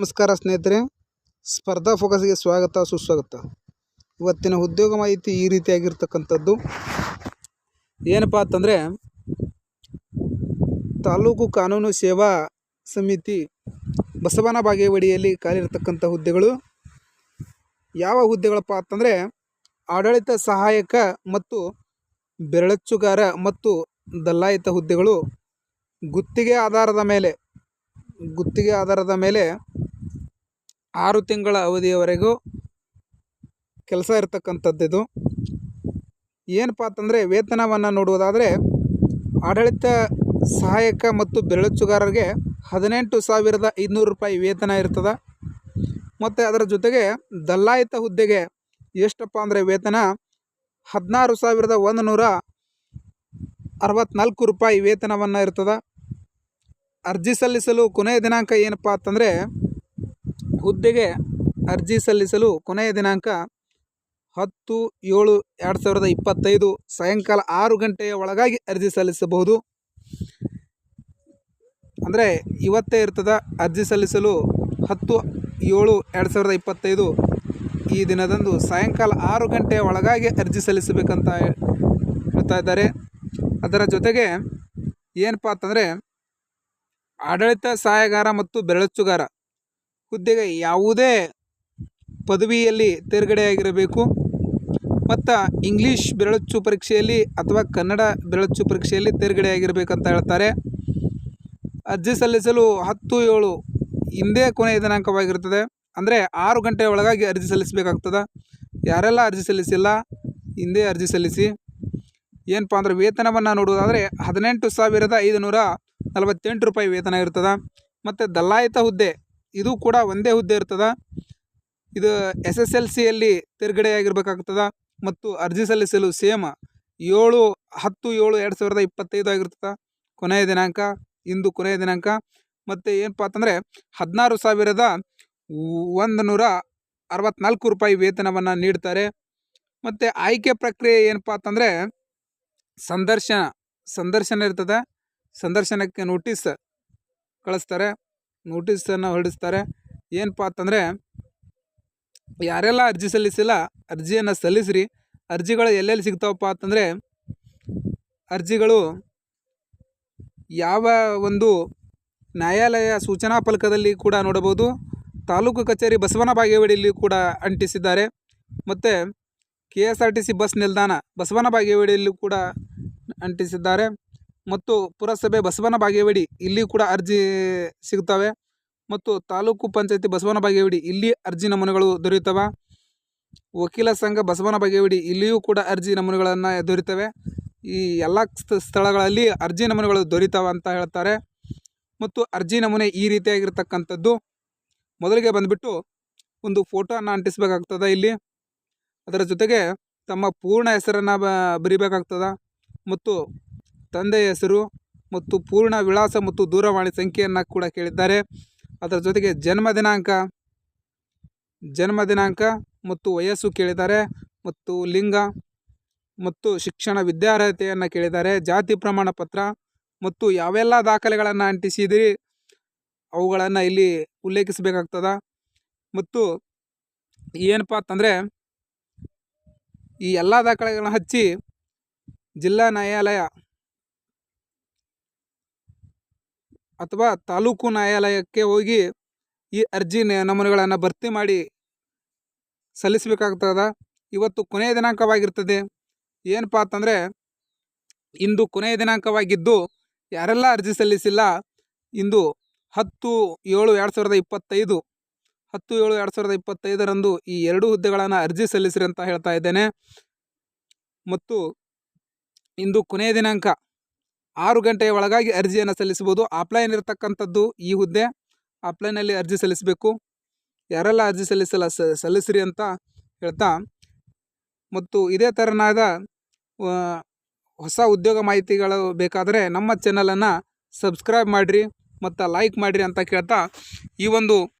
ನಮಸ್ಕಾರ ಸ್ನೇಹಿತರೆ, ಸ್ಪರ್ಧಾ ಫೋಕಸ್ಗೆ ಸ್ವಾಗತ ಸುಸ್ವಾಗತ. ಇವತ್ತಿನ ಉದ್ಯೋಗ ಮಾಹಿತಿ ಈ ರೀತಿಯಾಗಿರ್ತಕ್ಕಂಥದ್ದು. ಏನಪ್ಪ ಅಂತಂದರೆ, ತಾಲೂಕು ಕಾನೂನು ಸೇವಾ ಸಮಿತಿ ಬಸವನ ಬಾಗೇವಾಡಿಯಲ್ಲಿ ಖಾಲಿರ್ತಕ್ಕಂಥ ಹುದ್ದೆಗಳು ಯಾವ ಹುದ್ದೆಗಳಪ್ಪ ಅಂತಂದರೆ, ಆಡಳಿತ ಸಹಾಯಕ ಮತ್ತು ಬೆರಳಚ್ಚುಗಾರ ಮತ್ತು ದಲ್ಲಾಯಿತ ಹುದ್ದೆಗಳು ಗುತ್ತಿಗೆ ಆಧಾರದ ಮೇಲೆ 6 ತಿಂಗಳ ಅವಧಿಯವರೆಗೂ ಕೆಲಸ ಇರತಕ್ಕಂಥದ್ದು. ಏನಪ್ಪ ಅಂತಂದರೆ, ವೇತನವನ್ನು ನೋಡುವುದಾದರೆ ಆಡಳಿತ ಸಹಾಯಕ ಮತ್ತು ಬೆರಳಚ್ಚುಗಾರರಿಗೆ 18,500 ರೂಪಾಯಿ ವೇತನ ಇರ್ತದೆ. ಮತ್ತು ಅದರ ಜೊತೆಗೆ ದಲ್ಲಾಯಿತ ಹುದ್ದೆಗೆ ಎಷ್ಟಪ್ಪ ಅಂದರೆ ವೇತನ 16,164 ರೂಪಾಯಿ ವೇತನವನ್ನು ಇರ್ತದೆ. ಅರ್ಜಿ ಸಲ್ಲಿಸಲು ಕೊನೆಯ ದಿನಾಂಕ ಏನಪ್ಪ ಅಂತಂದರೆ, ಹುದ್ದೆಗೆ ಅರ್ಜಿ ಸಲ್ಲಿಸಲು ಕೊನೆಯ ದಿನಾಂಕ 10/7/2025 ಸಾಯಂಕಾಲ 6 ಗಂಟೆಯ ಒಳಗಾಗಿ ಅರ್ಜಿ ಸಲ್ಲಿಸಬಹುದು. ಅಂದರೆ ಇವತ್ತೇ ಇರ್ತದೆ ಅರ್ಜಿ ಸಲ್ಲಿಸಲು 10/7/2025 ಈ ದಿನದಂದು ಸಾಯಂಕಾಲ 6 ಗಂಟೆಯ ಒಳಗಾಗಿ ಅರ್ಜಿ ಸಲ್ಲಿಸಬೇಕಂತ ಹೇಳ್ತಾ ಇದ್ದಾರೆ. ಅದರ ಜೊತೆಗೆ ಏನಪ್ಪ ಅಂತಂದರೆ, ಆಡಳಿತ ಸಹಾಯಗಾರ ಮತ್ತು ಬೆರಳಚ್ಚುಗಾರ ಹುದ್ದೆಗೆ ಯಾವುದೇ ಪದವಿಯಲ್ಲಿ ತೇರ್ಗಡೆಯಾಗಿರಬೇಕು ಮತ್ತು ಇಂಗ್ಲೀಷ್ ಬೆರಳಚ್ಚು ಪರೀಕ್ಷೆಯಲ್ಲಿ ಅಥವಾ ಕನ್ನಡ ಬೆರಳಚ್ಚು ಪರೀಕ್ಷೆಯಲ್ಲಿ ತೇರ್ಗಡೆಯಾಗಿರಬೇಕಂತ ಹೇಳ್ತಾರೆ. ಅರ್ಜಿ ಸಲ್ಲಿಸಲು 10/7 ಹಿಂದೆ ಕೊನೆಯ ದಿನಾಂಕವಾಗಿರ್ತದೆ. ಅಂದರೆ 6 ಗಂಟೆಯ ಒಳಗಾಗಿ ಅರ್ಜಿ ಸಲ್ಲಿಸಬೇಕಾಗ್ತದೆ. ಯಾರೆಲ್ಲ ಅರ್ಜಿ ಸಲ್ಲಿಸಿಲ್ಲ ಹಿಂದೆ ಅರ್ಜಿ ಸಲ್ಲಿಸಿ. ಏನಪ್ಪ ಅಂದರೆ, ವೇತನವನ್ನು ನೋಡುವುದಾದರೆ 18,548 ರೂಪಾಯಿ ವೇತನ ಇರ್ತದೆ. ಮತ್ತು ದಲ್ಲಾಯಿತ ಹುದ್ದೆ ಇದು ಕೂಡ ಒಂದೇ ಹುದ್ದೆ ಇರ್ತದೆ. ಇದು SSLCಯಲ್ಲಿ ತೇರ್ಗಡೆಯಾಗಿರ್ಬೇಕಾಗ್ತದೆ. ಮತ್ತು ಅರ್ಜಿ ಸಲ್ಲಿಸಲು ಸೇಮ್ 7/10/2025 ಆಗಿರ್ತದೆ ಕೊನೆಯ ದಿನಾಂಕ. ಇಂದು ಕೊನೆಯ ದಿನಾಂಕ. ಮತ್ತು ಏನಪ್ಪ ಅಂತಂದರೆ 16,164 ರೂಪಾಯಿ ವೇತನವನ್ನು ನೀಡ್ತಾರೆ. ಮತ್ತು ಆಯ್ಕೆ ಪ್ರಕ್ರಿಯೆ ಏನಪ್ಪ ಅಂತಂದರೆ, ಸಂದರ್ಶನ ಇರ್ತದೆ. ಸಂದರ್ಶನಕ್ಕೆ ನೋಟಿಸ್ ಕಳಿಸ್ತಾರೆ, ನೋಟಿಸನ್ನು ಹೊರಡಿಸ್ತಾರೆ. ಏನಪ್ಪ ಅಂತಂದರೆ, ಯಾರೆಲ್ಲ ಅರ್ಜಿ ಸಲ್ಲಿಸಿಲ್ಲ ಅರ್ಜಿಯನ್ನು ಸಲ್ಲಿಸ್ರಿ. ಅರ್ಜಿಗಳು ಎಲ್ಲೆಲ್ಲಿ ಸಿಗ್ತಾವಪ್ಪ ಅಂತಂದರೆ, ಅರ್ಜಿಗಳು ಯಾವ ಒಂದು ನ್ಯಾಯಾಲಯ ಸೂಚನಾ ಫಲಕದಲ್ಲಿ ಕೂಡ ನೋಡಬಹುದು. ತಾಲೂಕು ಕಚೇರಿ ಬಸವನ ಬಾಗೇವಾಡಿಯಲ್ಲಿ ಕೂಡ ಅಂಟಿಸಿದ್ದಾರೆ. ಮತ್ತು KSRTC ಬಸ್ ನಿಲ್ದಾಣ ಬಸವನ ಬಾಗೇವಾಡಿಯಲ್ಲೂ ಕೂಡ ಅಂಟಿಸಿದ್ದಾರೆ. ಮತ್ತು ಪುರಸಭೆ ಬಸವನ ಬಾಗೇವಾಡಿ ಇಲ್ಲಿ ಕೂಡ ಅರ್ಜಿ ಸಿಗ್ತವೆ. ಮತ್ತು ತಾಲೂಕು ಪಂಚಾಯತಿ ಬಸವನ ಬಾಗೇವಾಡಿ ಇಲ್ಲಿ ಅರ್ಜಿ ನಮೂನೆಗಳು ದೊರೆಯುತ್ತವೆ. ವಕೀಲ ಸಂಘ ಬಸವನ ಬಾಗೇವಾಡಿ ಇಲ್ಲಿಯೂ ಕೂಡ ಅರ್ಜಿ ನಮೂನೆಗಳನ್ನು ದೊರೆಯುತ್ತವೆ. ಈ ಎಲ್ಲ ಸ್ಥಳಗಳಲ್ಲಿ ಅರ್ಜಿ ನಮೂನೆಗಳು ದೊರೀತಾವೆ ಅಂತ ಹೇಳ್ತಾರೆ. ಮತ್ತು ಅರ್ಜಿ ನಮೂನೆ ಈ ರೀತಿಯಾಗಿರ್ತಕ್ಕಂಥದ್ದು. ಮೊದಲಿಗೆ ಬಂದುಬಿಟ್ಟು ಒಂದು ಫೋಟೋನ ಅಂಟಿಸಬೇಕಾಗ್ತದೆ ಇಲ್ಲಿ. ಅದರ ಜೊತೆಗೆ ತಮ್ಮ ಪೂರ್ಣ ಹೆಸರನ್ನು ಬರಿಬೇಕಾಗ್ತದೆ. ಮತ್ತು ತಂದೆಯ ಹೆಸರು ಮತ್ತು ಪೂರ್ಣ ವಿಳಾಸ ಮತ್ತು ದೂರವಾಣಿ ಸಂಖ್ಯೆಯನ್ನು ಕೂಡ ಕೇಳಿದ್ದಾರೆ. ಅದರ ಜೊತೆಗೆ ಜನ್ಮ ದಿನಾಂಕ ಮತ್ತು ವಯಸ್ಸು ಕೇಳಿದ್ದಾರೆ. ಮತ್ತು ಲಿಂಗ ಮತ್ತು ಶಿಕ್ಷಣ ವಿದ್ಯಾರ್ಹತೆಯನ್ನು ಕೇಳಿದ್ದಾರೆ. ಜಾತಿ ಪ್ರಮಾಣ ಪತ್ರ ಮತ್ತು ಯಾವೆಲ್ಲ ದಾಖಲೆಗಳನ್ನು ಅಂಟಿಸಿದಿರಿ ಅವುಗಳನ್ನು ಇಲ್ಲಿ ಉಲ್ಲೇಖಿಸಬೇಕಾಗ್ತದೆ. ಮತ್ತು ಏನಪ್ಪ ಅಂತಂದರೆ, ಈ ಎಲ್ಲ ದಾಖಲೆಗಳನ್ನ ಹಚ್ಚಿ ಜಿಲ್ಲಾ ನ್ಯಾಯಾಲಯ ಅಥವಾ ತಾಲೂಕು ನ್ಯಾಯಾಲಯಕ್ಕೆ ಹೋಗಿ ಈ ಅರ್ಜಿ ನಮೂನೆಗಳನ್ನು ಭರ್ತಿ ಮಾಡಿ ಸಲ್ಲಿಸಬೇಕಾಗ್ತದೆ. ಇವತ್ತು ಕೊನೆಯ ದಿನಾಂಕವಾಗಿರ್ತದೆ. ಏನಪ್ಪ ಅಂತಂದರೆ, ಇಂದು ಕೊನೆಯ ದಿನಾಂಕವಾಗಿದ್ದು ಯಾರೆಲ್ಲ ಅರ್ಜಿ ಸಲ್ಲಿಸಿಲ್ಲ ಇಂದು 10/7/2025 10/7/2025 ಈ 2 ಹುದ್ದೆಗಳನ್ನು ಅರ್ಜಿ ಸಲ್ಲಿಸಿರಿ ಅಂತ ಹೇಳ್ತಾ ಇದ್ದೇನೆ. ಮತ್ತು ಇಂದು ಕೊನೆಯ ದಿನಾಂಕ 6 ಗಂಟೆಯ ಒಳಗಾಗಿ ಅರ್ಜಿಯನ್ನು ಸಲ್ಲಿಸಬಹುದು. ಆಫ್ಲೈನ್ ಇರತಕ್ಕಂಥದ್ದು ಈ ಹುದ್ದೆ. ಆಫ್ಲೈನಲ್ಲಿ ಅರ್ಜಿ ಸಲ್ಲಿಸಬೇಕು. ಯಾರೆಲ್ಲ ಅರ್ಜಿ ಸಲ್ಲಿಸಿರಿ ಅಂತ ಹೇಳ್ತಾ, ಮತ್ತು ಇದೇ ಥರನಾದ ಹೊಸ ಉದ್ಯೋಗ ಮಾಹಿತಿಗಳು ಬೇಕಾದರೆ ನಮ್ಮ ಚಾನಲನ್ನು ಸಬ್ಸ್ಕ್ರೈಬ್ ಮಾಡಿರಿ ಮತ್ತು ಲೈಕ್ ಮಾಡಿರಿ ಅಂತ ಕೇಳ್ತಾ, ಈ ಒಂದು